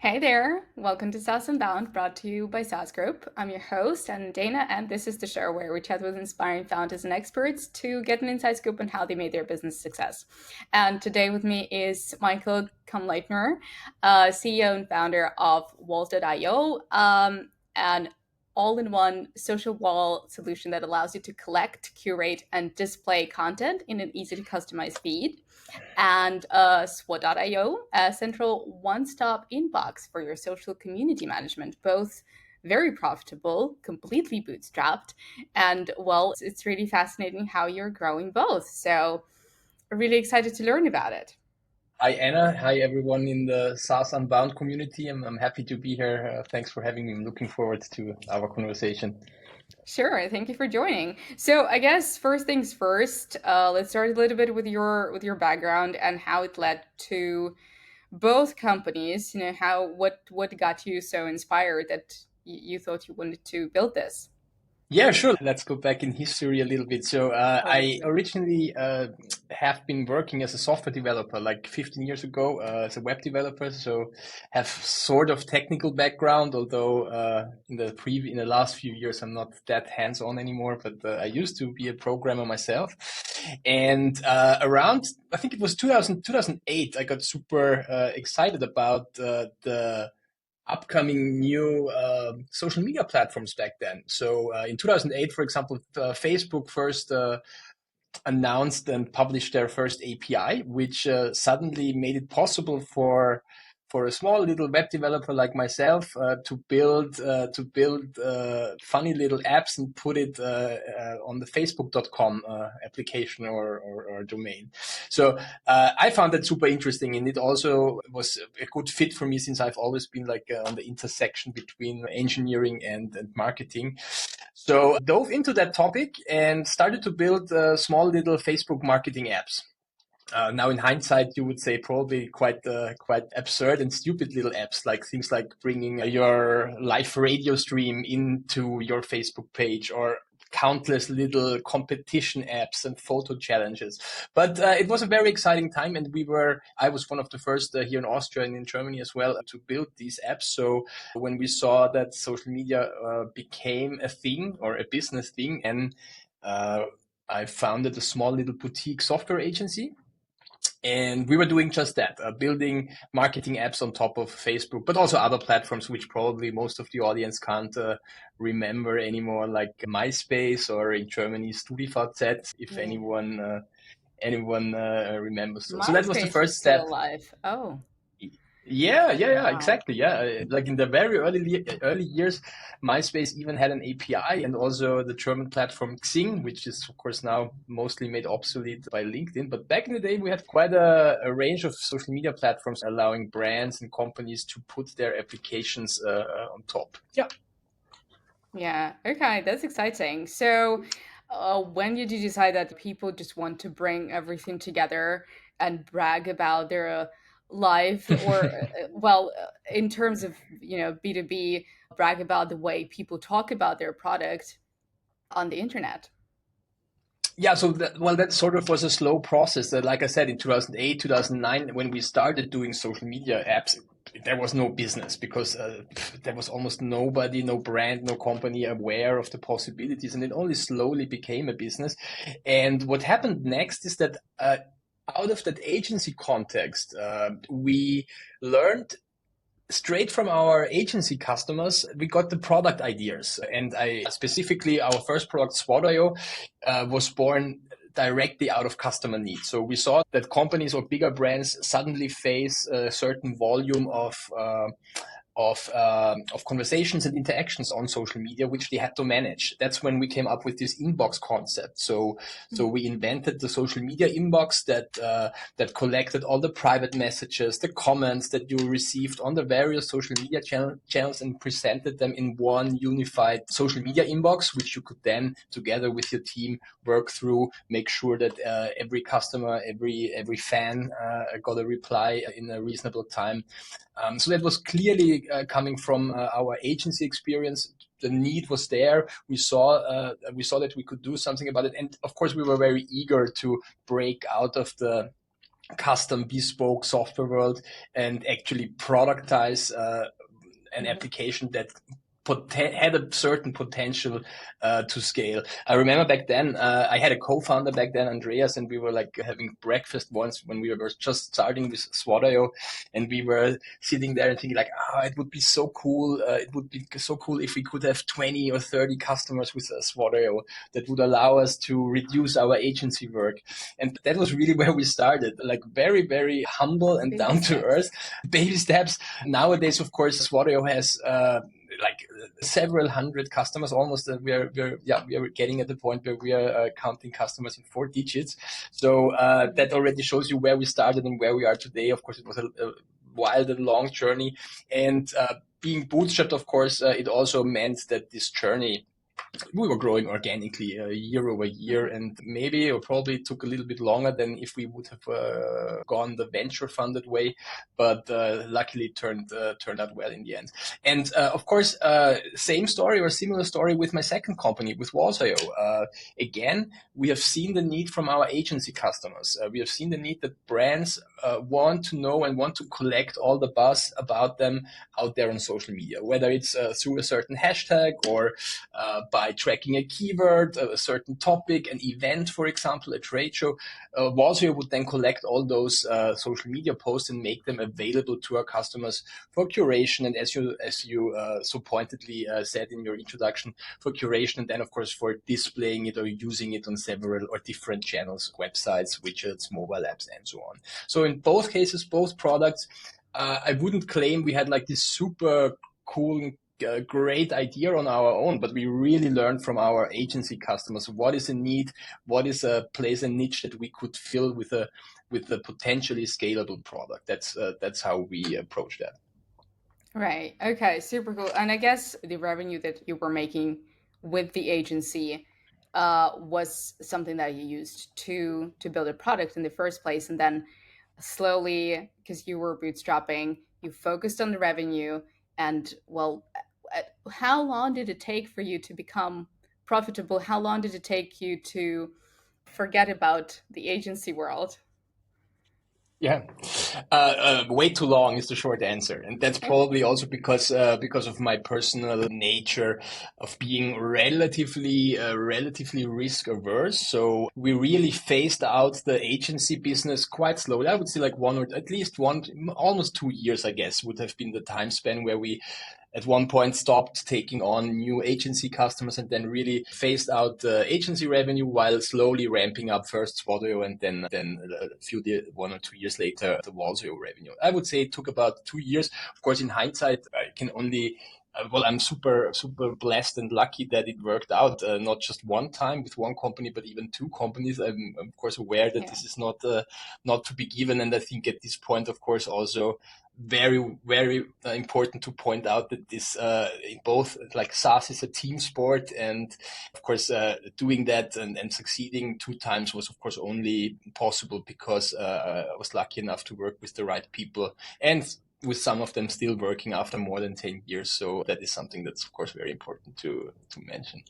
Hey there, welcome to saas.unbound, brought to you by saas.group. I'm your host, and Dana, and this is the show where we chat with inspiring founders and experts to get an inside scoop on how they made their business success. And today with me is Michael Kamleitner, CEO and founder of walls.io, an all-in-one social wall solution that allows you to collect, curate, and display content in an easy to customize feed, and SWOT.io, a central one-stop inbox for your social community management, both very profitable, completely bootstrapped, and well, it's really fascinating how you're growing both. So really excited to learn about it. Hi, Anna. Hi, everyone in the SaaS Unbound community. I'm happy to be here. Thanks for having me. I'm looking forward to our conversation. Sure, thank you for joining. So I guess first things first, let's start a little bit with your background and how it led to both companies. You know, how what got you so inspired that you thought you wanted to build this. Yeah, sure. Let's go back in history a little bit. So, I Totally. originally have been working as a software developer like 15 years ago as a web developer. So, have sort of technical background, although in the last few years I'm not that hands-on anymore. But I used to be a programmer myself. And around I think it was 2008, I got super excited about the upcoming new social media platforms back then. So in 2008, for example, Facebook first announced and published their first API, which suddenly made it possible for a small little web developer like myself to build funny little apps and put it on the Facebook.com application or domain. So I found that super interesting, and it also was a good fit for me since I've always been like on the intersection between engineering and marketing. So dove into that topic and started to build small little Facebook marketing apps. Now, in hindsight, you would say probably quite absurd and stupid little apps, like things like bringing your live radio stream into your Facebook page, or countless little competition apps and photo challenges. But it was a very exciting time, and I was one of the first here in Austria and in Germany as well to build these apps. So when we saw that social media became a thing or a business thing, and uh, I founded a small little boutique software agency, and we were doing just that, building marketing apps on top of Facebook, but also other platforms, which probably most of the audience can't remember anymore, like MySpace, or in Germany, StudiVZ, if Yeah. anyone remembers. So that was the MySpace was first still step. alive. Oh, Yeah, wow. exactly. Yeah, like in the very early years, MySpace even had an API, and also the German platform Xing, which is of course now mostly made obsolete by LinkedIn. But back in the day, we had quite a range of social media platforms allowing brands and companies to put their applications on top. Yeah. Yeah. Okay, that's exciting. So, when did you decide that people just want to bring everything together and brag about their life, or, in terms of B2B, brag about the way people talk about their product on the internet? Yeah, so that sort of was a slow process. Like I said, in 2008, 2009, when we started doing social media apps, there was no business because there was almost nobody, no brand, no company aware of the possibilities, and it only slowly became a business. And what happened next is that out of that agency context, we learned straight from our agency customers, we got the product ideas. And I specifically, our first product, SWOT.io, was born directly out of customer needs. So we saw that companies or bigger brands suddenly face a certain volume of conversations and interactions on social media, which they had to manage. That's when we came up with this inbox concept. So we invented the social media inbox that collected all the private messages, the comments that you received on the various social media channels, and presented them in one unified social media inbox, which you could then, together with your team, work through, make sure that every customer, every fan got a reply in a reasonable time. So that was clearly coming from our agency experience. The need was there. We saw that we could do something about it, and of course, we were very eager to break out of custom bespoke software world and actually productize an application that had a certain potential to scale. I remember back then, I had a co-founder back then, Andreas, and we were like having breakfast once when we were just starting with SWOT.io, and we were sitting there and thinking like, it would be so cool. It would be so cool if we could have 20 or 30 customers with SWOT.io that would allow us to reduce our agency work. And that was really where we started, like very, very humble and Baby down to steps. earth, baby steps. Nowadays, of course, SWOT.io has like several hundred customers almost. We are getting at the point where we are counting customers in 4 digits. So that already shows you where we started and where we are today. Of course, it was a wild and long journey, and being bootstrapped, of course, it also meant that this journey, we were growing organically year over year, and maybe or probably took a little bit longer than if we would have gone the venture funded way, but luckily turned out well in the end. And of course, same story or similar story with my second company, with Walls.io. Again, we have seen the need from our agency customers. We have seen the need that brands want to know and want to collect all the buzz about them out there on social media, whether it's through a certain hashtag or by tracking a keyword, a certain topic, an event, for example, a trade show. Walls.io would then collect all those social media posts and make them available to our customers for curation. And as you so pointedly said in your introduction, for curation, and then of course for displaying it or using it on several or different channels, websites, widgets, mobile apps, and so on. So in both cases, both products, I wouldn't claim we had like this super cool great idea on our own, but we really learned from our agency customers what is a need, what is a place and niche that we could fill with a potentially scalable product. That's how we approach that. Right. Okay. Super cool. And I guess the revenue that you were making with the agency was something that you used to build a product in the first place, and then slowly, because you were bootstrapping, you focused on the revenue. And well, how long did it take for you to become profitable? How long did it take you to forget about the agency world? Yeah, way too long is the short answer, and that's probably also because of my personal nature of being relatively risk averse. So we really phased out the agency business quite slowly. I would say like almost 2 years, I guess, would have been the time span where we at one point stopped taking on new agency customers and then really phased out the agency revenue while slowly ramping up first SWOT.io and then 1 or 2 years later the Walls.io revenue. I would say it took about 2 years. Of course, in hindsight, I can only I'm super blessed and lucky that it worked out, not just one time with one company, but even 2 companies. I'm of course aware that this is not to be given, and I think at this point, of course, also very, very important to point out that this in both, like, SaaS is a team sport, and of course doing that and succeeding 2 times was of course only possible because I was lucky enough to work with the right people, and with some of them still working after more than 10 years. So that is something that's of course very important to mention.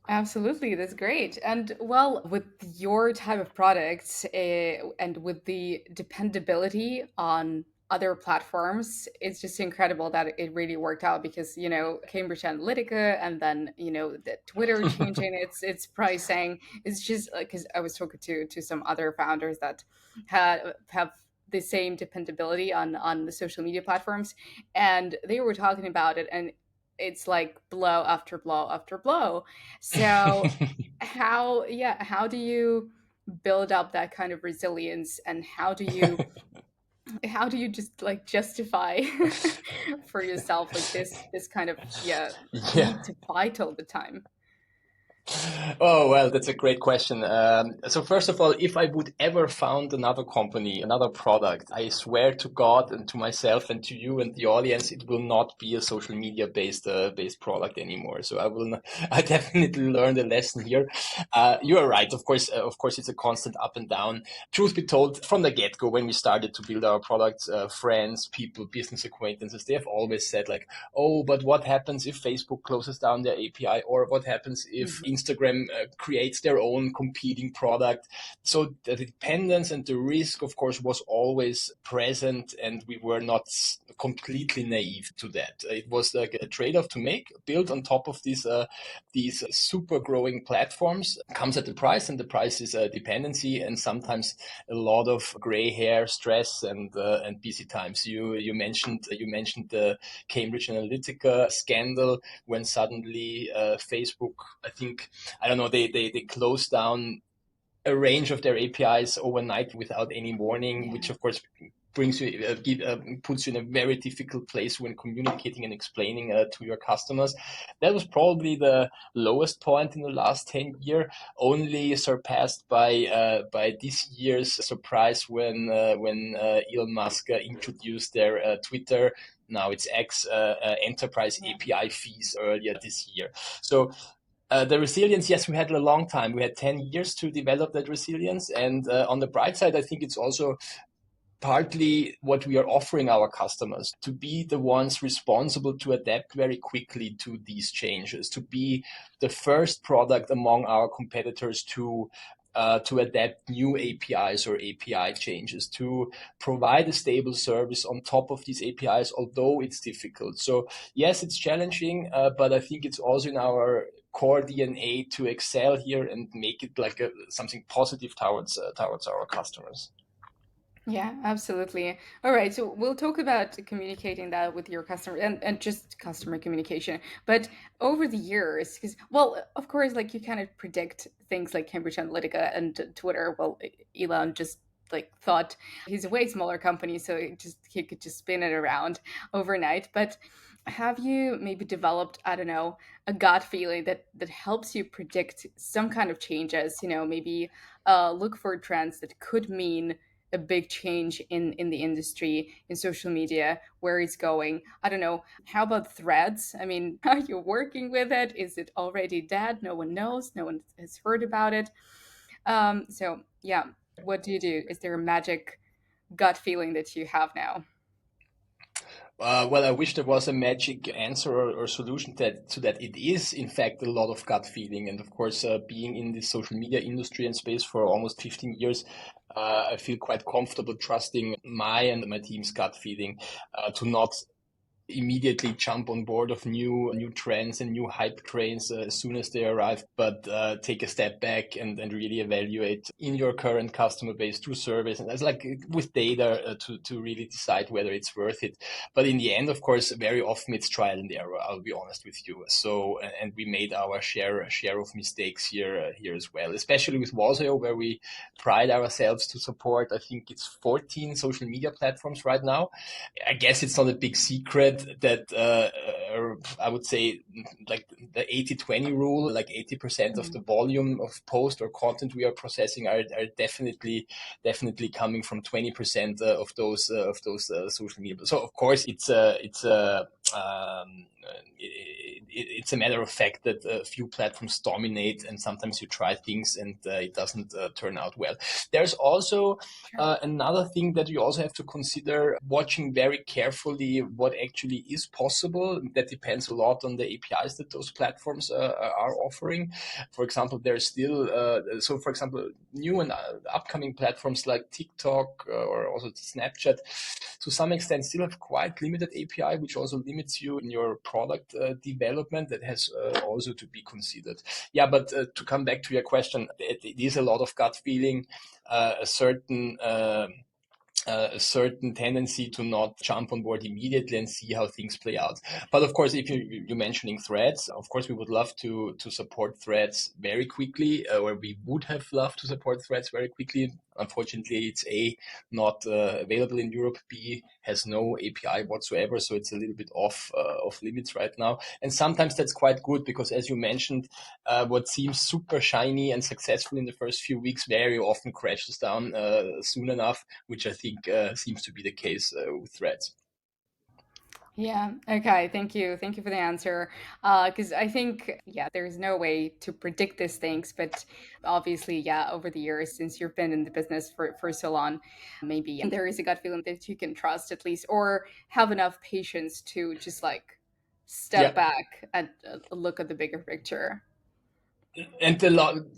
Absolutely, that's great. And well, with your type of products and with the dependability on other platforms, it's just incredible that it really worked out because, Cambridge Analytica and then, the Twitter changing its pricing. It's just because I was talking to some other founders that have the same dependability on the social media platforms, and they were talking about it, and it's like blow after blow after blow. So how do you build up that kind of resilience, and how do you just like justify for yourself like this kind of Yeah. need to fight all the time? Oh, well, that's a great question. So first of all, if I would ever found another company, another product, I swear to God and to myself and to you and the audience, it will not be a social media based product anymore. So I definitely learned a lesson here. You are right. Of course, it's a constant up and down. Truth be told, from the get-go, when we started to build our products, friends, people, business acquaintances, they have always said like, oh, but what happens if Facebook closes down their API, or what happens if Instagram creates their own competing product. So the dependence and the risk, of course, was always present, and we were not completely naive to that. It was like a trade-off to make, built on top of these super growing platforms. Comes at the price, and the price is a dependency, and sometimes a lot of gray hair, stress, and busy times. You mentioned the Cambridge Analytica scandal when suddenly Facebook, I don't know, they closed down a range of their APIs overnight without any warning, Yeah. which of course brings you puts you in a very difficult place when communicating and explaining to your customers. That was probably the lowest point in the last 10 years, only surpassed by this year's surprise when Elon Musk introduced their Twitter, now it's X, enterprise Yeah. API fees earlier this year. So the resilience, yes, we had a long time. We had 10 years to develop that resilience. And on the bright side, I think it's also partly what we are offering our customers, to be the ones responsible to adapt very quickly to these changes, to be the first product among our competitors to adapt new APIs or API changes, to provide a stable service on top of these APIs, although it's difficult. So yes, it's challenging, but I think it's also in our core DNA to excel here and make it like something positive towards our customers. Yeah, absolutely. All right, so we'll talk about communicating that with your customer and just customer communication. But over the years, because, well, of course, like you kind of predict things like Cambridge Analytica and Twitter. Well, Elon just like thought he's a way smaller company, so he could just spin it around overnight. But have you maybe developed, I don't know, a gut feeling that helps you predict some kind of changes? Maybe look for trends that could mean a big change in the industry, in social media, where it's going. I don't know. How about threads? I mean, are you working with it? Is it already dead? No one knows. No one has heard about it. So yeah, what do you do? Is there a magic gut feeling that you have now? Well, I wish there was a magic answer or solution to that. It is, in fact, a lot of gut feeling. And of course, being in the social media industry and space for almost 15 years, I feel quite comfortable trusting my and my team's gut feeling to not immediately jump on board of new trends and new hype trains as soon as they arrive, but take a step back and really evaluate in your current customer base through surveys and that's like with data to really decide whether it's worth it. But in the end, of course, very often it's trial and error. I'll be honest with you. So and we made our share of mistakes here as well, especially with Wasio, where we pride ourselves to support. I think it's 14 social media platforms right now. I guess it's not a big secret that I would say like the 80-20 rule, like 80% of the Mhm. volume of post or content we are processing are definitely coming from 20% of those social media. So of course it's a matter of fact that a few platforms dominate, and sometimes you try things and it doesn't turn out well. There's also Sure. another thing that you also have to consider, watching very carefully what actually is possible. That depends a lot on the APIs that those platforms are offering. For example, there's still, for example, new and upcoming platforms like TikTok or also Snapchat, to some extent, still have quite limited API, which also limits you in your product development. That has also to be considered. Yeah, but to come back to your question, it is a lot of gut feeling, a certain tendency to not jump on board immediately and see how things play out. But of course, if you're mentioning threads, of course, we would love to support threads very quickly, or we would have loved to support threads very quickly. Unfortunately, it's A, not available in Europe, B, has no API whatsoever, so it's a little bit off limits right now. And sometimes that's quite good because, as you mentioned, what seems super shiny and successful in the first few weeks very often crashes down soon enough, which I think seems to be the case with threads. Yeah. Okay. Thank you. Thank you for the answer. Because I think, yeah, there's no way to predict these things, but obviously, yeah, over the years, since you've been in the business for so long, maybe there is a gut feeling that you can trust at least, or have enough patience to just like step Yeah, back and look at the bigger picture. And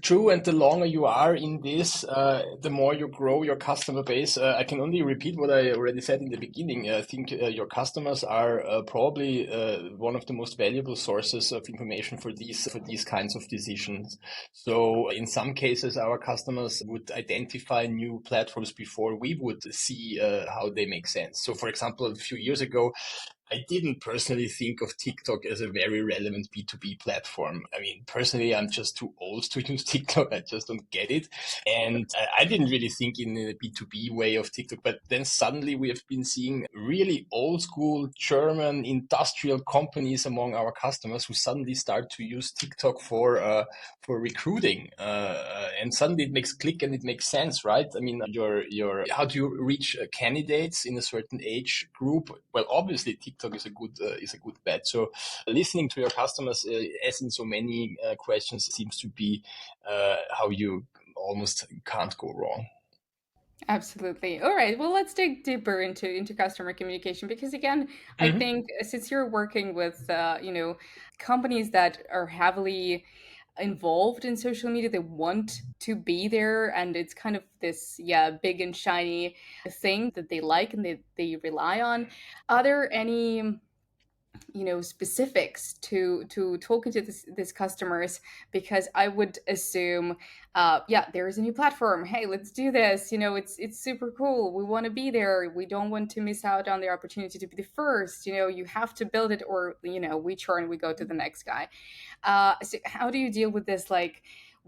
true, and the longer you are in this, the more you grow your customer base. I can only repeat what I already said in the beginning. I think your customers are probably one of the most valuable sources of information for these kinds of decisions. So in some cases, our customers would identify new platforms before we would see how they make sense. So, for example, a few years ago, I didn't personally think of TikTok as a very relevant B2B platform. I mean, personally, I'm just too old to use TikTok. I just don't get it. And I didn't really think in a B2B way of TikTok. But then suddenly we have been seeing really old school German industrial companies among our customers who suddenly start to use TikTok for recruiting. And suddenly it makes click and it makes sense, right? I mean, how do you reach candidates in a certain age group? Well, obviously TikTok is a good bet. So listening to your customers, as in so many questions, seems to be how you almost can't go wrong. Absolutely. All right. Well, let's dig deeper into customer communication because again, I Mm-hmm. think since you're working with companies that are heavily involved in social media, they want to be there, and it's kind of this big and shiny thing that they like and they rely on. Are there any specifics to talking to this customers, because I would assume there is a new platform, hey, let's do this, it's super cool, we want to be there, we don't want to miss out on the opportunity to be the first, you have to build it, or we churn, we go to the next guy. So how do you deal with this, like,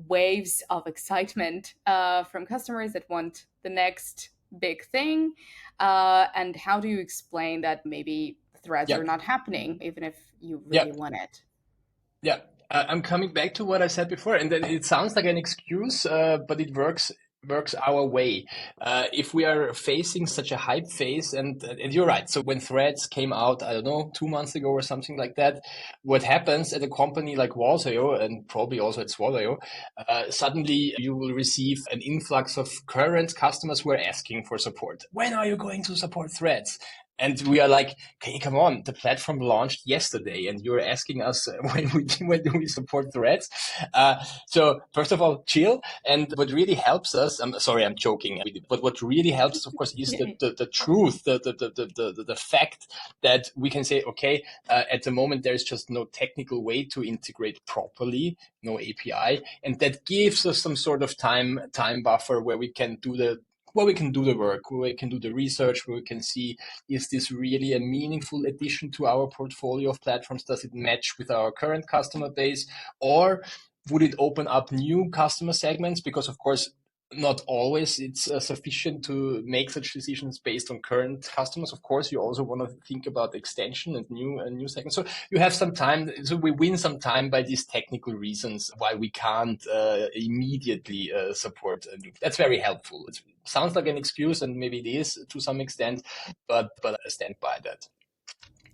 waves of excitement from customers that want the next big thing, and how do you explain that maybe threads are Yeah. not happening even if you Yeah. really want it? Yeah, I'm coming back to what I said before, and then it sounds like an excuse, but it works our way. If we are facing such a hype phase, and you're right. So when Threads came out, I don't know, 2 months ago or something like that, what happens at a company like Walls.io and probably also at Swallow.io, suddenly you will receive an influx of current customers who are asking for support. When are you going to support Threads? And we are like, okay, come on, the platform launched yesterday, and you're asking us when do we support Threads? So first of all, chill. And what really helps us, I'm sorry, I'm joking, but what really helps us, of course, is Yeah. the truth, the fact that we can say, okay, at the moment there's just no technical way to integrate properly, no API, and that gives us some sort of time buffer where we can do the work, where we can do the research, where we can see, is this really a meaningful addition to our portfolio of platforms? Does it match with our current customer base? Or would it open up new customer segments? Because, of course, not always it's sufficient to make such decisions based on current customers. Of course, you also want to think about extension and new segments. So you have some time. So we win some time by these technical reasons why we can't immediately support a new. That's very helpful. It sounds like an excuse, and maybe it is to some extent, but I stand by that.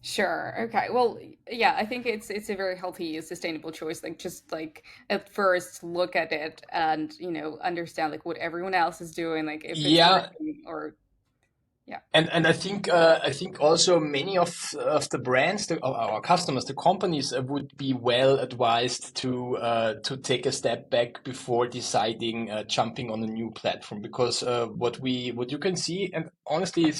Sure. Okay. Well, yeah, I think it's a very healthy, sustainable choice. Like, just like at first look at it and understand like what everyone else is doing, like if it's Yeah, working, or yeah. and I think also many of the brands, of our customers, the companies would be well advised to take a step back before deciding jumping on a new platform, because what you can see, and honestly,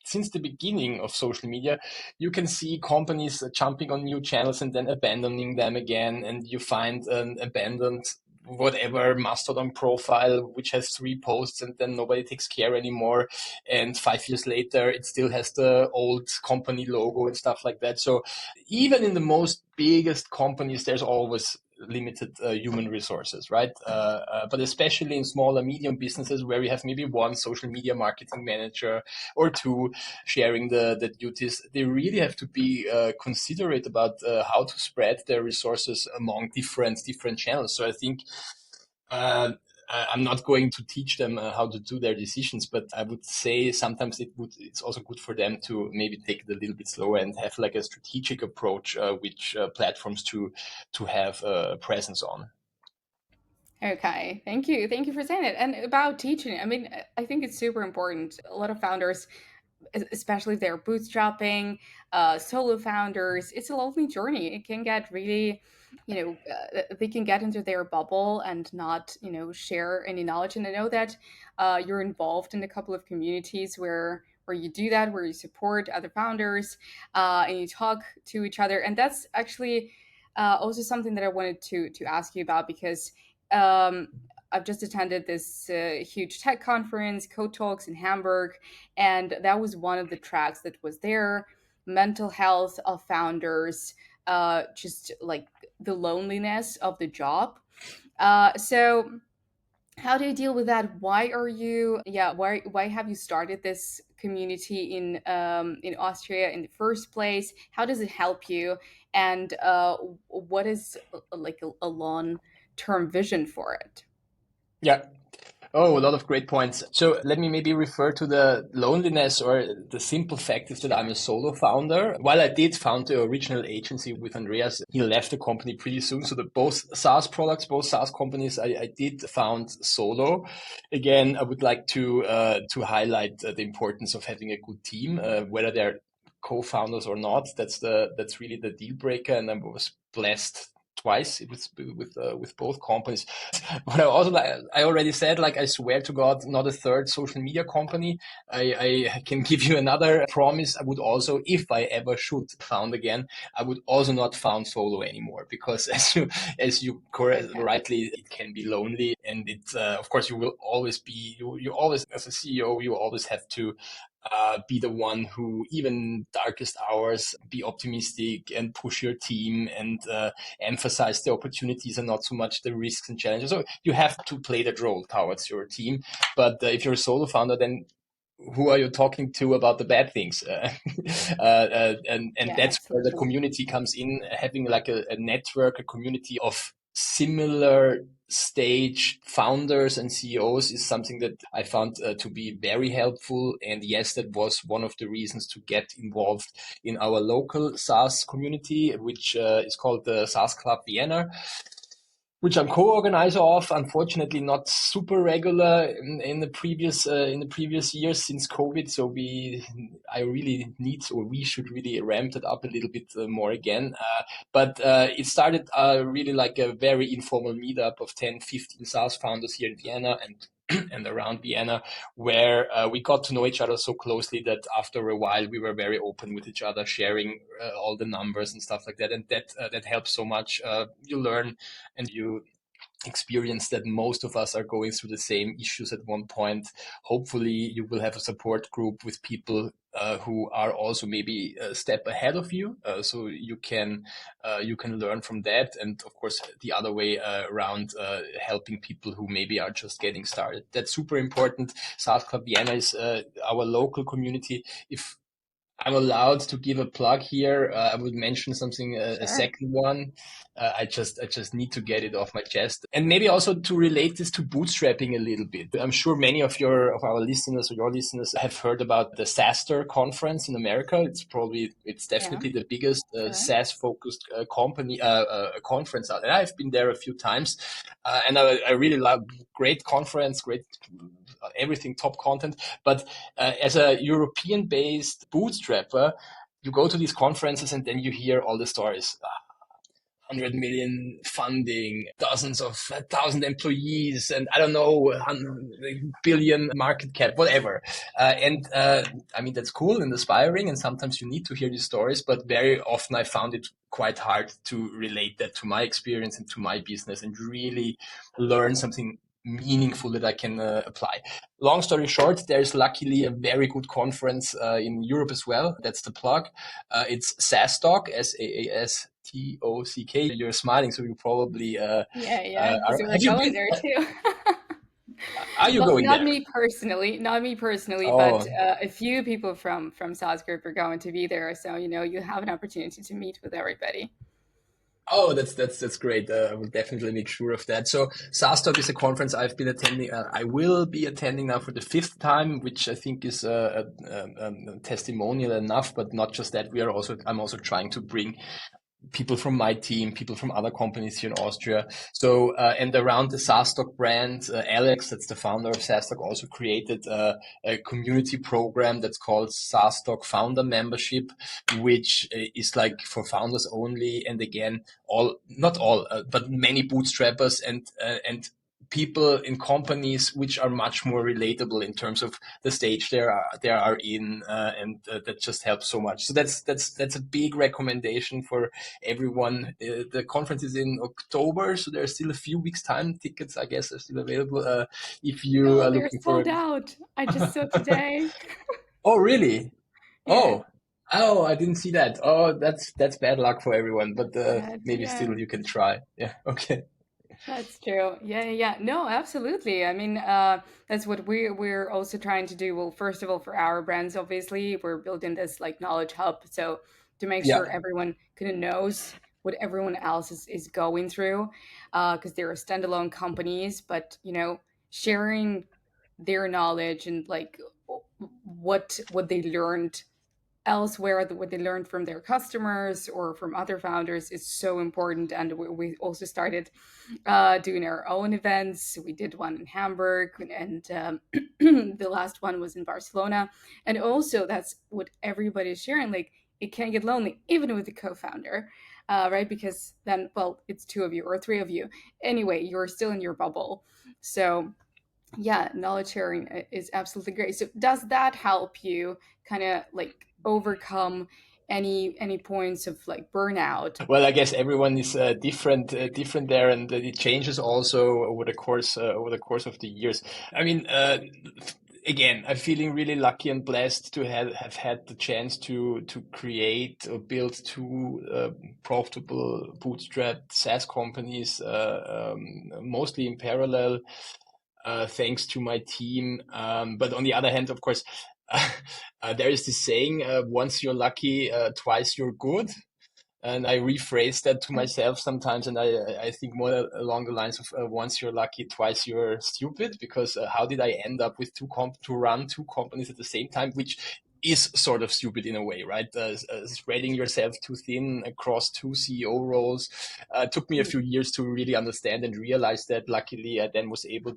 since the beginning of social media, you can see companies jumping on new channels and then abandoning them again, and you find an abandoned whatever Mastodon profile which has 3 posts, and then nobody takes care anymore, and 5 years later it still has the old company logo and stuff like that. So even in the most biggest companies, there's always limited human resources, right? But especially in smaller, medium businesses where you have maybe one social media marketing manager or two sharing the duties, they really have to be considerate about how to spread their resources among different channels. So I think uh, I'm not going to teach them how to do their decisions, but I would say sometimes it's also good for them to maybe take it a little bit slower and have like a strategic approach, which platforms to have a presence on. Okay, thank you for saying it. And about teaching, I mean, I think it's super important. A lot of founders, especially if they're bootstrapping, solo founders, it's a lonely journey. It can get really they can get into their bubble and not share any knowledge. And I know that you're involved in a couple of communities where you do that, where you support other founders, and you talk to each other. And that's actually also something that I wanted to ask you about, because um, I've just attended this huge tech conference, Code Talks in Hamburg, and that was one of the tracks that was there: mental health of founders, just like the loneliness of the job. So how do you deal with that? Why are you, yeah, why have you started this community in Austria in the first place? How does it help you? And what is like a long-term vision for it? Yeah. Oh, a lot of great points. So let me maybe refer to the loneliness, or the simple fact is that I'm Sure. a solo founder. While I did found the original agency with Andreas, he left the company pretty soon. So the both SaaS products, both SaaS companies, I did found solo. Again, I would like to highlight the importance of having a good team, whether they're co-founders or not. That's really the deal breaker. And I was blessed twice with both companies. But I also, like I already said, like I swear to God, not a third social media company. I can give you another promise. I would also, if I ever should found again, I would also not found solo anymore, because as you Okay. rightly, it can be lonely, and it of course you will always be you always, as a CEO, you always have to be the one who, even darkest hours, be optimistic and push your team, and emphasize the opportunities and not so much the risks and challenges. So you have to play that role towards your team. But if you're a solo founder, then who are you talking to about the bad things? And Yeah, that's where the absolutely. community comes in. Having like a network, a community of similar stage founders and CEOs is something that I found to be very helpful. And yes, that was one of the reasons to get involved in our local SaaS community, which is called the SaaS Club Vienna, which I'm co-organizer of. Unfortunately, not super regular in the previous years since COVID. So I really need, or we should really ramp it up a little bit more again. But it started really like a very informal meetup of 10, 15 SaaS founders here in Vienna and and around Vienna, where we got to know each other so closely that after a while we were very open with each other, sharing all the numbers and stuff like that, and that helps so much. You learn and you experience that most of us are going through the same issues at one point. Hopefully, you will have a support group with people who are also maybe a step ahead of you, so you can learn from that. And of course, the other way around, helping people who maybe are just getting started. That's super important. SaaS Club Vienna is our local community. If I'm allowed to give a plug here, I would mention something, a Sure. second one. I just need to get it off my chest, and maybe also to relate this to bootstrapping a little bit. I'm sure many of our listeners, or your listeners, have heard about the SaaStr conference in America. It's Yeah, definitely the biggest sure. SaaS focused conference out there. I've been there a few times, and I really love, great conference, great everything, top content. But as a European-based bootstrapper, you go to these conferences and then you hear all the stories. 100 million funding, dozens of 1,000 employees, and I don't know, 100 billion market cap, whatever. And I mean, that's cool and inspiring, and sometimes you need to hear these stories, but very often I found it quite hard to relate that to my experience and to my business and really learn something meaningful that I can apply. Long story short, there's luckily a very good conference in Europe as well. That's the plug. It's SaaStock, SaaStock. You're smiling, so you probably Yeah, yeah, because are. we're Have you going been? there too. Are you Well, going there? not me personally, but Oh, a few people from saas group are going to be there. So you have an opportunity to meet with everybody. oh, that's great. I will definitely make sure of that. So SaaStock is a conference I've been attending. I will be attending now for the fifth time, which I think is a testimonial enough. But not just that, I'm also trying to bring people from my team, people from other companies here in Austria. So, and around the saas.doc brand, Alex, that's the founder of saas.doc, also created a community program that's called saas.doc Founder Membership, which is like for founders only. And again, not all, but many bootstrappers and people in companies which are much more relatable in terms of the stage they are in, and that just helps so much. So that's a big recommendation for everyone. The conference is in October, so there's still a few weeks time. Tickets, I guess, are still available. If you No, are they're looking for, sold out. I just saw today. oh really? Yeah, Oh, oh, I didn't see that. Oh, that's bad luck for everyone. But sad. maybe Yeah. still you can try. Yeah. Okay. That's true. Yeah, yeah, yeah. No, absolutely. I mean, that's what we're also trying to do. Well, first of all, for our brands, obviously, we're building this like knowledge hub. So to make Yeah. sure everyone kind of knows what everyone else is going through, because they're standalone companies, but sharing their knowledge and like what they learned elsewhere, what they learned from their customers or from other founders is so important. And we also started doing our own events. We did one in Hamburg, and the last one was in Barcelona. And also, that's what everybody's sharing. Like, it can get lonely, even with the co-founder, right? Because then, well, it's two of you or three of you. Anyway, you're still in your bubble. So yeah, knowledge sharing is absolutely great. So does that help you kind of like overcome any points of like burnout? Well, I guess everyone is different there, and it changes also over the course of the years. I mean, again, I'm feeling really lucky and blessed to have had the chance to create or build two profitable bootstrapped SaaS companies, mostly in parallel, thanks to my team. But on the other hand, of course, there is this saying: once you're lucky, twice you're good. And I rephrase that to myself sometimes, and I think more along the lines of once you're lucky, twice you're stupid. Because how did I end up with to run two companies at the same time, which is sort of stupid in a way, right? Spreading yourself too thin across two CEO roles took me a few years to really understand and realize that. Luckily, I then was able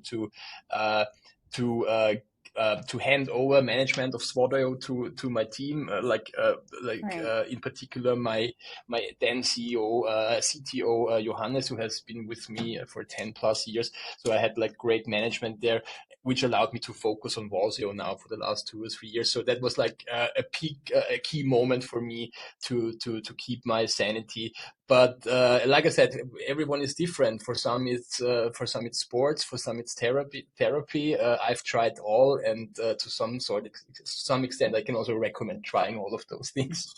uh, to uh, to hand over management of Swodeo to my team, Right. in particular my then CEO, CTO, Johannes, who has been with me for 10 plus years. So I had like great management there, which allowed me to focus on Walseo now for the last 2 or 3 years. So that was like a key moment for me to keep my sanity. But like I said, everyone is different. For some it's sports. For some it's therapy. I've tried all, and to some extent, I can also recommend trying all of those things.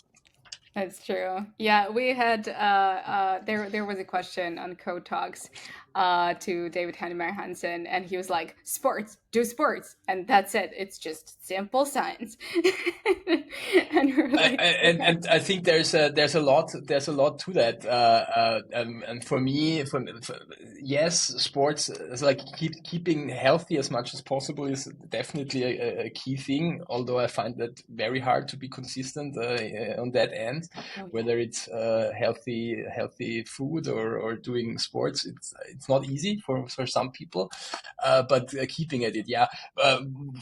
That's true. Yeah, we had there was a question on Code Talks to David Heinemeier Hansen, and he was like, "Sports, do sports," and that's it. It's just simple science. And we were like, "Okay, And I think there's a lot to that. And for me, yes, sports is like keeping healthy as much as possible is definitely a key thing. Although I find that very hard to be consistent on that end, oh yeah, whether it's healthy food or doing sports. It's not easy for some people, but keeping at it, yeah.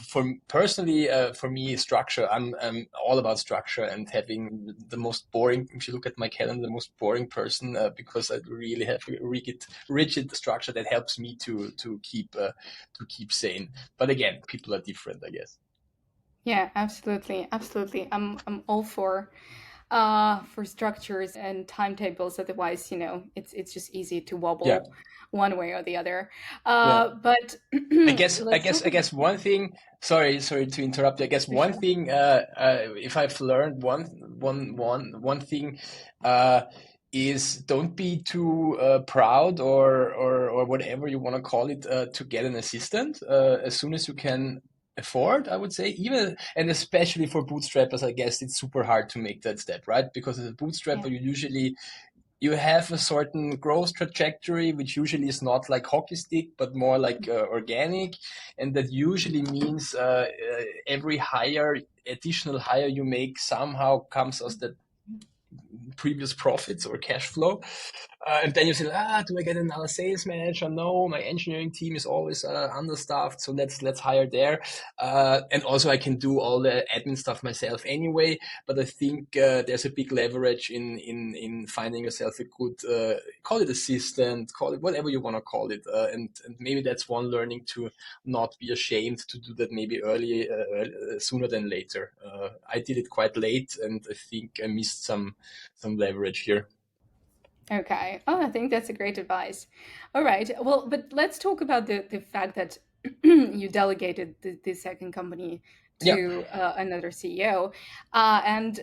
For me, structure. I'm all about structure and having the most boring. If you look at my calendar, the most boring person, because I really have a rigid structure that helps me to keep sane. But again, people are different, I guess. yeah, absolutely, absolutely. I'm all for structures and timetables. Otherwise, it's just easy to Yeah, wobble one way or the other. yeah. But let's talk I about guess one thing. Sorry to interrupt you. I guess for one sure. thing. If I've learned one thing, uh, is don't be too proud or whatever you want to call it to get an assistant as soon as you can afford. I would say even and especially for bootstrappers, I guess it's super hard to make that step, right? Because as a bootstrapper, Yeah. you have a certain growth trajectory, which usually is not like hockey stick, but more like organic. And that usually means every additional hire you make somehow comes as that previous profits or cash flow. And then you say, do I get another sales manager? No, my engineering team is always understaffed, so let's hire there. And also I can do all the admin stuff myself anyway. But I think there's a big leverage in finding yourself a good, call it assistant, call it whatever you want to call it. And maybe that's one learning, to not be ashamed to do that maybe early, sooner than later. I did it quite late, and I think I missed some leverage here. Okay. Oh, I think that's a great advice. All right. Well, but let's talk about the fact that you delegated the second company Yeah. to another CEO. And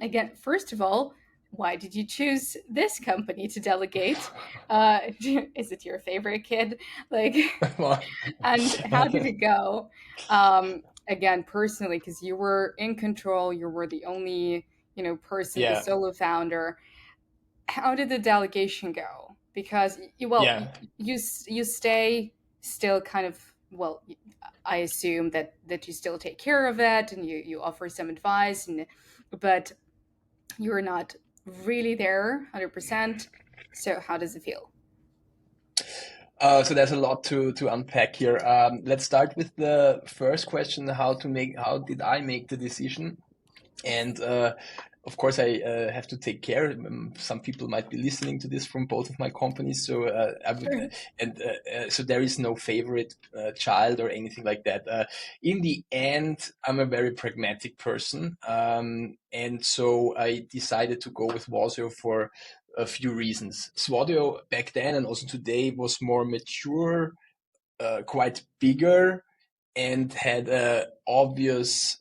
again, first of all, why did you choose this company to delegate? Is it your favorite kid? Like, Well, and how did it go? Again, personally, because you were in control, you were the only, person, the yeah, solo founder. How did the delegation go? Because well, yeah, you stay still kind of, well, I assume that you still take care of it and you offer some advice, and but you're not really there 100%. So how does it feel? so there's a lot to unpack here. Let's start with the first question: how did I make the decision? And of course, I have to take care. Some people might be listening to this from both of my companies, so I would, Sure. so there is no favorite child or anything like that. In the end, I'm a very pragmatic person, and so I decided to go with Wasio for a few reasons. Swadio back then and also today was more mature, quite bigger, and had a obvious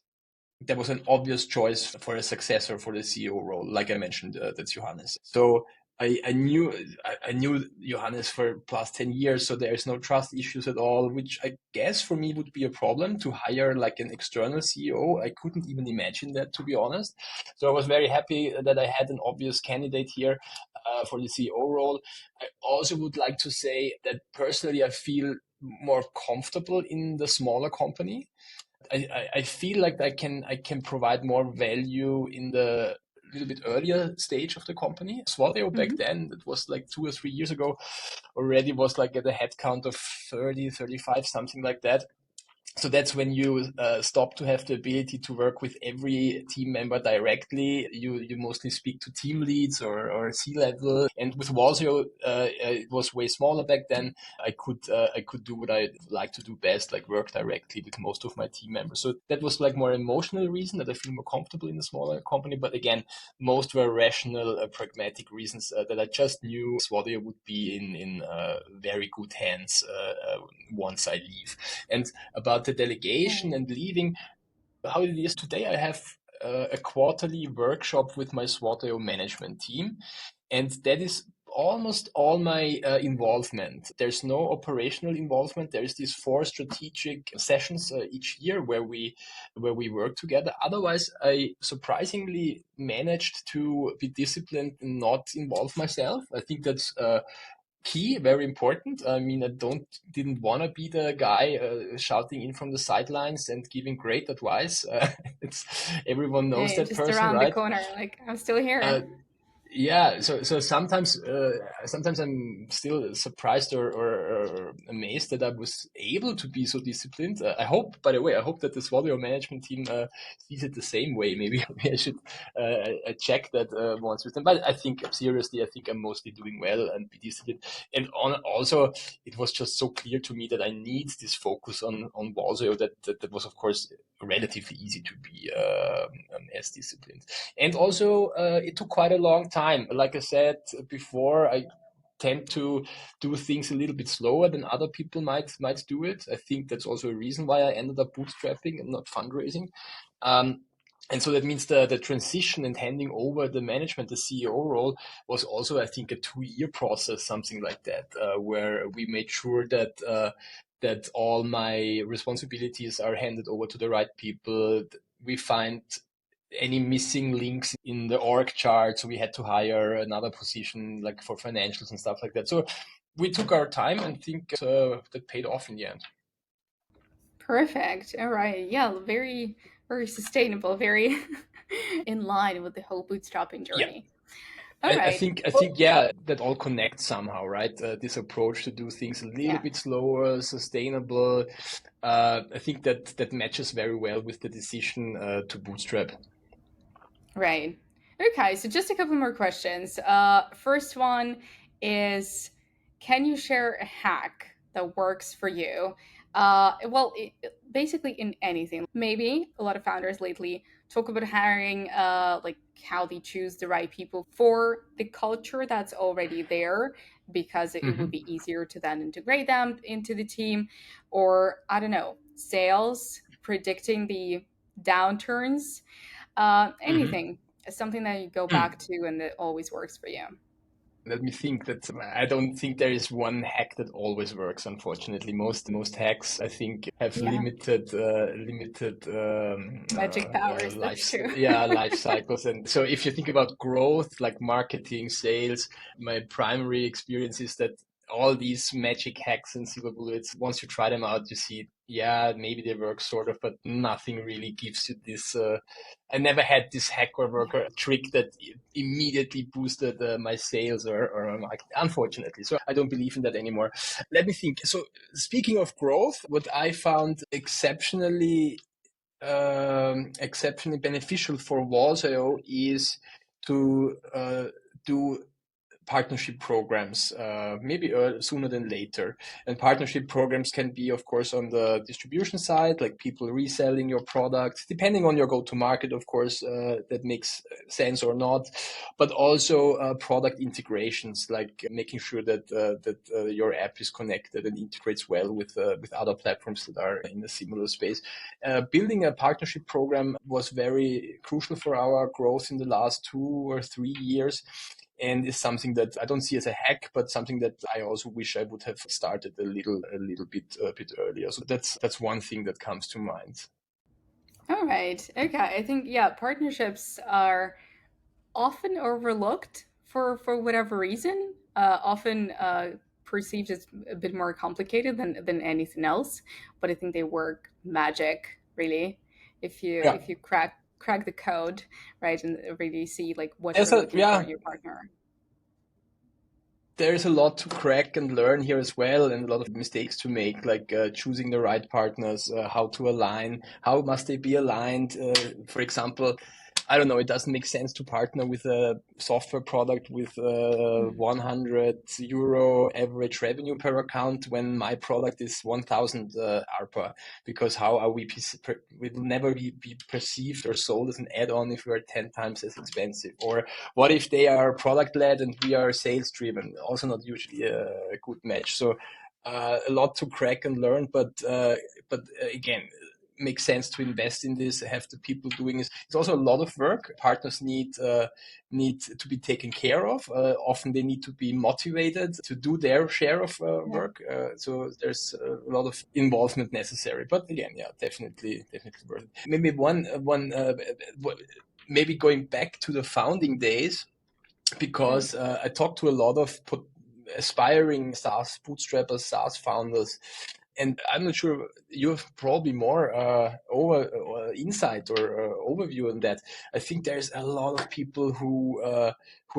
there was an obvious choice for a successor for the CEO role. Like I mentioned, that's Johannes. So I knew Johannes for plus 10 years, so there's no trust issues at all, which I guess for me would be a problem to hire like an external CEO. I couldn't even imagine that, to be honest. So I was very happy that I had an obvious candidate here for the CEO role. I also would like to say that personally, I feel more comfortable in the smaller company. I feel like I can provide more value in the little bit earlier stage of the company. Swadio back Hmm. then, that was like 2 or 3 years ago, already was like at a headcount of 30, 35, something like that. So that's when you stop to have the ability to work with every team member directly. You mostly speak to team leads or C-level. And with Wasio, it was way smaller back then. I could do what I like to do best, like work directly with most of my team members. So that was like more emotional reason that I feel more comfortable in a smaller company. But again, most were rational, pragmatic reasons that I just knew Swadio would be in very good hands once I leave. And about the delegation and leaving, how it is today, I have a quarterly workshop with my Swateo management team, and that is almost all my involvement. There's no operational involvement. There's these 4 strategic sessions each year where we work together. Otherwise, I surprisingly managed to be disciplined and not involve myself. I think that's key, very important. I mean, didn't want to be the guy shouting in from the sidelines and giving great advice. It's everyone knows Hey, that just person, around the right? corner, like I'm still Uh, here. yeah, so sometimes I'm still surprised or amazed that I was able to be so disciplined. I hope, by the way, I hope that the Swallow management team sees it the same way. Maybe I should I check that once with them. But I think seriously, I think I'm mostly doing well and be disciplined. And also, it was just so clear to me that I need this focus on Walseo that was of course relatively easy to be as disciplined. And also, it took quite a long time. Like I said before, I tend to do things a little bit slower than other people might do it. I think that's also a reason why I ended up bootstrapping and not fundraising. Um, and so that means the transition and handing over the management, the CEO role, was also, I think, a 2 year process, something like that, where we made sure that all my responsibilities are handed over to the right people. We find any missing links in the org chart. So we had to hire another position like for financials and stuff like that. So we took our time and think that paid off in the end. Perfect. All right. Yeah, very, very sustainable, very in line with the whole bootstrapping Yeah. journey. All right. I think, yeah, that all connects somehow, right? This approach to do things a little Yeah. bit slower, sustainable. I think that that matches very well with the decision to bootstrap. Right. Okay, so just a couple more questions. First one is, can you share a hack that works for you? Basically in anything. Maybe a lot of founders lately talk about hiring, like how they choose the right people for the culture that's already there, because it would Hmm. be easier to then integrate them into the team. Or, I don't know, sales, predicting the downturns, Hmm. anything, something that you go back to and that always works for you. Let me think. That I don't think there is one hack that always works. Unfortunately, most hacks I think have Yeah, limited magic powers. That's true. life cycles. And so if you think about growth, like marketing, sales, my primary experience is that all these magic hacks and silver bullets, once you try them out, you see, yeah, maybe they work sort of, but nothing really gives you this. I never had this hack or Yeah. worker trick that immediately boosted my sales or my market, unfortunately. So I don't believe in that anymore. Let me think. So speaking of growth, what I found exceptionally beneficial for Walls.io is to do partnership programs, maybe sooner than later. And partnership programs can be, of course, on the distribution side, like people reselling your product, depending on your go-to-market, of course, that makes sense or not. But also product integrations, like making sure that your app is connected and integrates well with other platforms that are in a similar space. Building a partnership program was very crucial for our growth in the last 2 or 3 years, and is something that I don't see as a hack, but something that I also wish I would have started a bit earlier. So that's one thing that comes to mind. All right. Okay. I think, yeah, partnerships are often overlooked for whatever reason. Often perceived as a bit more complicated than anything else. But I think they work magic, really, Yeah, if you crack the code, right, and really see like what there's you're a looking for yeah in your partner. there's a lot to crack and learn here as well, and a lot of mistakes to make, like choosing the right partners, how to align, how must they be aligned. For example, I don't know, it doesn't make sense to partner with a software product with Mhm. 100 euro average revenue per account when my product is 1000 ARPA, because how are we will never be perceived or sold as an add-on if we are 10 times as expensive. Or what if they are product led and we are sales driven? Also not usually a good match. So a lot to crack and learn, but again, makes sense to invest in this, have the people doing this. It's also a lot of work. Partners need to be taken care of. Often they need to be motivated to do their share of Yeah. work. So there's a lot of involvement necessary. But again, yeah, definitely worth it. Maybe maybe going back to the founding days, Mm. because I talked to a lot of aspiring SaaS bootstrappers, SaaS founders, and I'm not sure you have probably more over insight or overview on that. I think there's a lot of people who are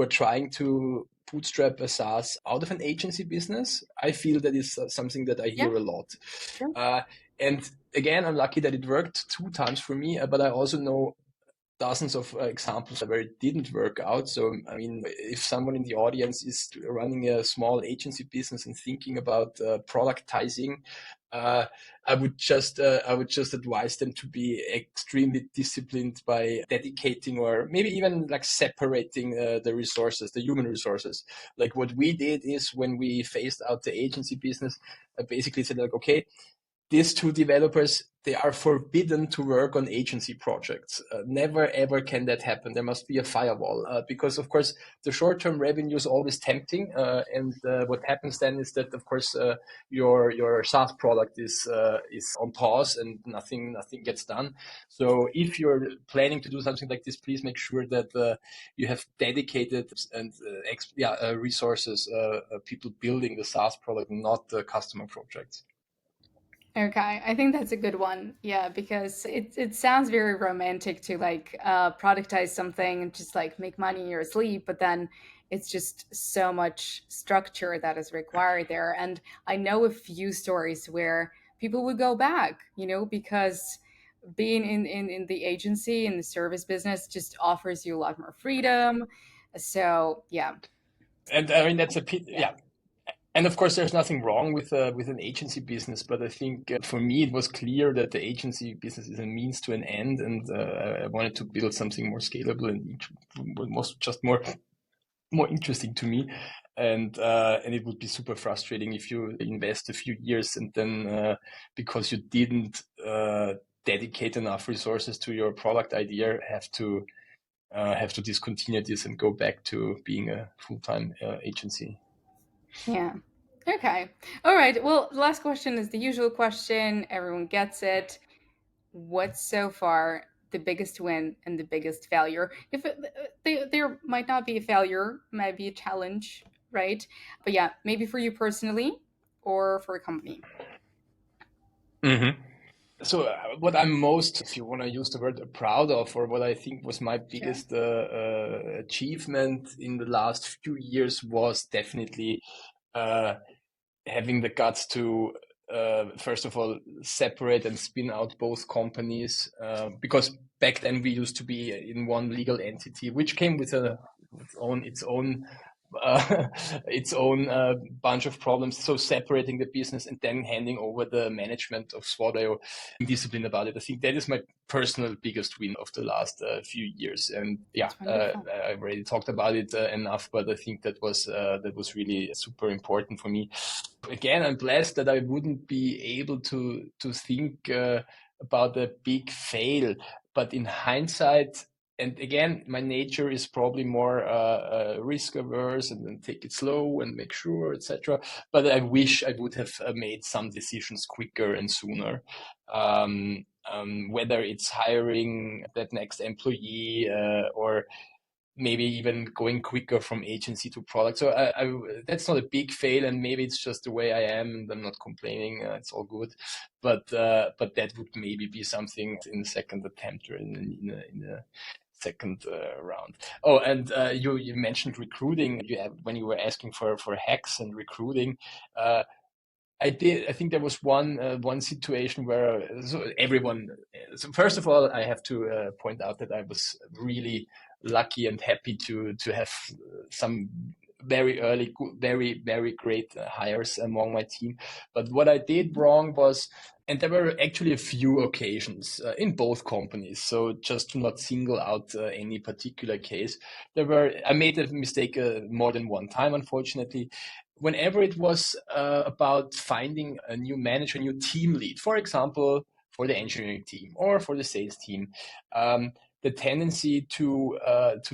trying to bootstrap a SaaS out of an agency business. I feel that is something that I Yeah. hear a lot. Sure. Uh, and again, I'm lucky that it worked 2 times for me, but I also know dozens of examples where it didn't work out. So, I mean, if someone in the audience is running a small agency business and thinking about productizing, uh, I would just advise them to be extremely disciplined by dedicating or maybe even like separating the resources, the human resources. Like what we did is when we phased out the agency business, I basically said like, okay, these two developers, they are forbidden to work on agency projects. Never ever can that happen. There must be a firewall because, of course, the short-term revenue is always tempting, and what happens then is that, of course, your SaaS product is on pause and nothing gets done. So, if you're planning to do something like this, please make sure that you have dedicated and resources, people building the SaaS product, not the customer projects. Okay, I think that's a good one. Yeah, because it sounds very romantic to like productize something and just like make money in your sleep, but then it's just so much structure that is required there. And I know a few stories where people would go back, because being in the agency, in the service business, just offers you a lot more freedom. So yeah. And I mean, that's a pit. Yeah. Yeah. And of course, there's nothing wrong with an agency business, but I think for me it was clear that the agency business is a means to an end, and I wanted to build something more scalable and was just more interesting to me. And it would be super frustrating if you invest a few years and then because you didn't dedicate enough resources to your product idea, have to discontinue this and go back to being a full-time agency. Yeah. Okay. All right. Well, the last question is the usual question. Everyone gets it. What's so far the biggest win and the biggest failure? If there might not be a failure, might be a challenge, right? But yeah, maybe for you personally or for a company. Mm-hmm. So what I'm most, if you want to use the word, proud of, or what I think was my Sure. biggest achievement in the last few years was definitely uh, having the guts to first of all separate and spin out both companies, because back then we used to be in one legal entity, which came with its own its own bunch of problems. So separating the business and then handing over the management of Sword.io, discipline about it. I think that is my personal biggest win of the last few years. And yeah, That's wonderful. I've already talked about it enough, but I think that was really super important for me. Again, I'm blessed that I wouldn't be able to think about a big fail, but in hindsight, and again, my nature is probably more risk averse and take it slow and make sure, etc. But I wish I would have made some decisions quicker and sooner. Whether it's hiring that next employee or maybe even going quicker from agency to product. So that's not a big fail, and maybe it's just the way I am, and I'm not complaining. It's all good, but that would maybe be something in the second attempt or in a second round. Oh, and you mentioned recruiting. When you were asking for hacks and recruiting. I did. I think there was one situation where so everyone. So first of all, I have to point out that I was really lucky and happy to have some very early, very great hires among my team. But what I did wrong was, and there were actually a few occasions in both companies. So just to not single out any particular case, I made a mistake more than one time, unfortunately. Whenever it was about finding a new manager, a new team lead, for example, for the engineering team or for the sales team, the tendency to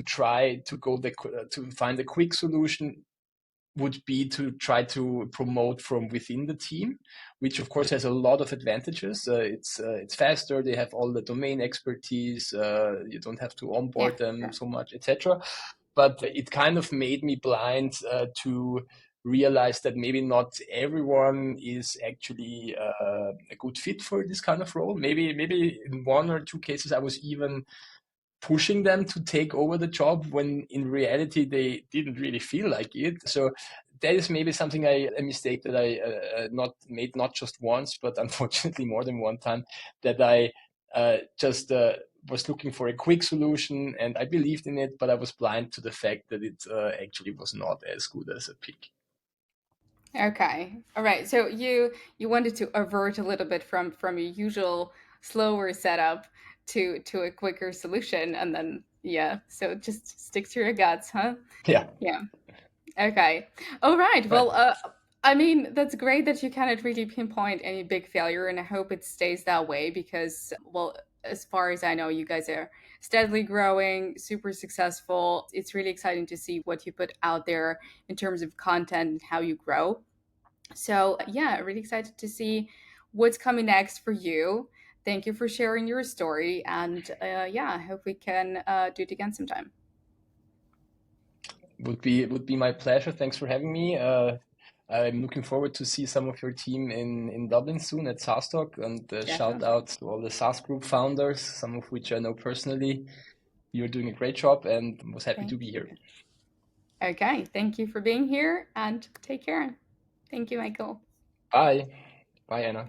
try to to find a quick solution would be to try to promote from within the team, which of course has a lot of advantages. It's faster. They have all the domain expertise. You don't have to Yeah, onboard them sure. so much, etc. But it kind of made me blind to realize that maybe not everyone is actually a good fit for this kind of role. Maybe in one or two cases I was even pushing them to take over the job when in reality they didn't really feel like it. So that is maybe a mistake that I not made not just once, but unfortunately more than one time, that I just was looking for a quick solution and I believed in it, but I was blind to the fact that it actually was not as good as a pick. Okay. All right. So you wanted to avert a little bit from your usual slower setup to a quicker solution, and then yeah. So just stick to your guts, huh? Yeah, Yeah. Okay. All right. right. Well, I mean, that's great that you cannot really pinpoint any big failure, and I hope it stays that way because, well, as far as I know, you guys are steadily growing, super successful. It's really exciting to see what you put out there in terms of content and how you grow. So, yeah, really excited to see what's coming next for you. Thank you for sharing your story, and yeah, I hope we can do it again sometime. Would be my pleasure. Thanks for having me. I'm looking forward to see some of your team in Dublin soon at SaaS Talk, and shout Definitely. out to all the SaaS Group founders, some of which I know personally. You're doing a great job and was happy to Thank be you. here. Okay, thank you for being here and take care. Thank you, Michael. Bye. Bye, Anna.